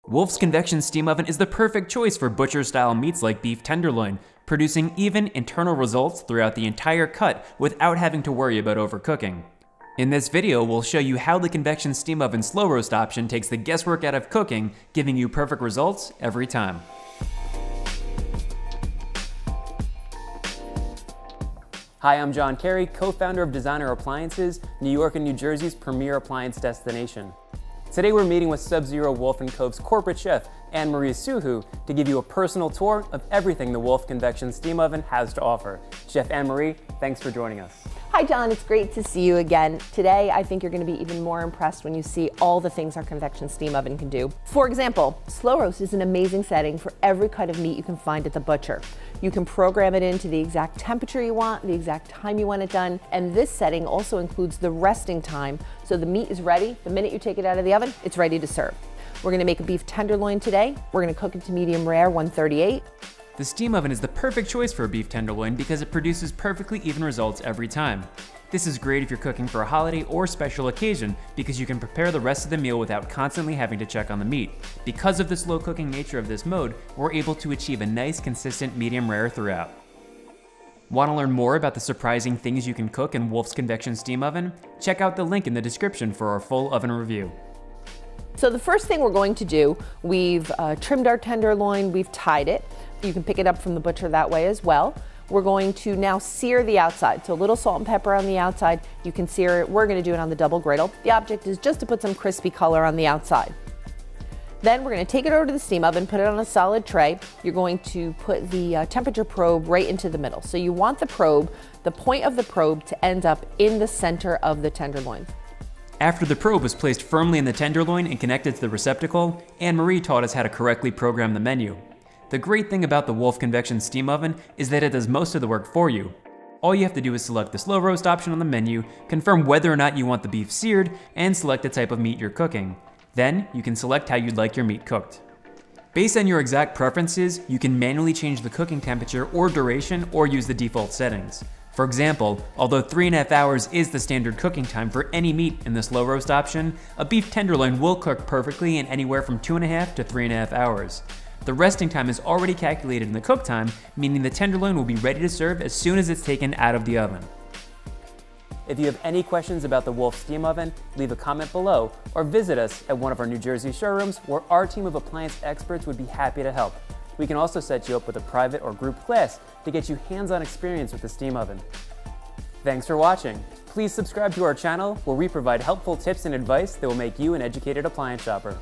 Wolf's convection steam oven is the perfect choice for butcher-style meats like beef tenderloin, producing even internal results throughout the entire cut without having to worry about overcooking. In this video, we'll show you how the convection steam oven slow roast option takes the guesswork out of cooking, giving you perfect results every time. Hi, I'm John Carey, co-founder of Designer Appliances, New York and New Jersey's premier appliance destination. Today we're meeting with Sub-Zero Wolf & Cove's corporate chef, Anne-Marie Suhu, to give you a personal tour of everything the Wolf Convection Steam Oven has to offer. Chef Anne-Marie, thanks for joining us. Hi John, it's great to see you again. Today I think you're going to be even more impressed when you see all the things our convection steam oven can do. For example, slow roast is an amazing setting for every cut of meat you can find at the butcher. You can program it into the exact temperature you want, the exact time you want it done, and this setting also includes the resting time, so the meat is ready. The minute you take it out of the oven, it's ready to serve. We're going to make a beef tenderloin today. We're going to cook it to medium rare, 138. The steam oven is the perfect choice for a beef tenderloin because it produces perfectly even results every time. This is great if you're cooking for a holiday or special occasion because you can prepare the rest of the meal without constantly having to check on the meat. Because of the slow cooking nature of this mode, we're able to achieve a nice, consistent medium rare throughout. Want to learn more about the surprising things you can cook in Wolf's Convection Steam Oven? Check out the link in the description for our full oven review. So the first thing we're going to do, we've trimmed our tenderloin, we've tied it. You can pick it up from the butcher that way as well. We're going to now sear the outside. So a little salt and pepper on the outside. You can sear it. We're going to do it on the double griddle. The object is just to put some crispy color on the outside. Then we're going to take it over to the steam oven, put it on a solid tray. You're going to put the temperature probe right into the middle. So you want the probe, the point of the probe, to end up in the center of the tenderloin. After the probe was placed firmly in the tenderloin and connected to the receptacle, Anne-Marie taught us how to correctly program the menu. The great thing about the Wolf Convection Steam Oven is that it does most of the work for you. All you have to do is select the slow roast option on the menu, confirm whether or not you want the beef seared, and select the type of meat you're cooking. Then, you can select how you'd like your meat cooked. Based on your exact preferences, you can manually change the cooking temperature or duration or use the default settings. For example, although 3.5 hours is the standard cooking time for any meat in the slow roast option, a beef tenderloin will cook perfectly in anywhere from 2.5 to 3.5 hours. The resting time is already calculated in the cook time, meaning the tenderloin will be ready to serve as soon as it's taken out of the oven. If you have any questions about the Wolf Steam Oven, leave a comment below or visit us at one of our New Jersey showrooms where our team of appliance experts would be happy to help. We can also set you up with a private or group class to get you hands-on experience with the steam oven. Thanks for watching. Please subscribe to our channel where we provide helpful tips and advice that will make you an educated appliance shopper.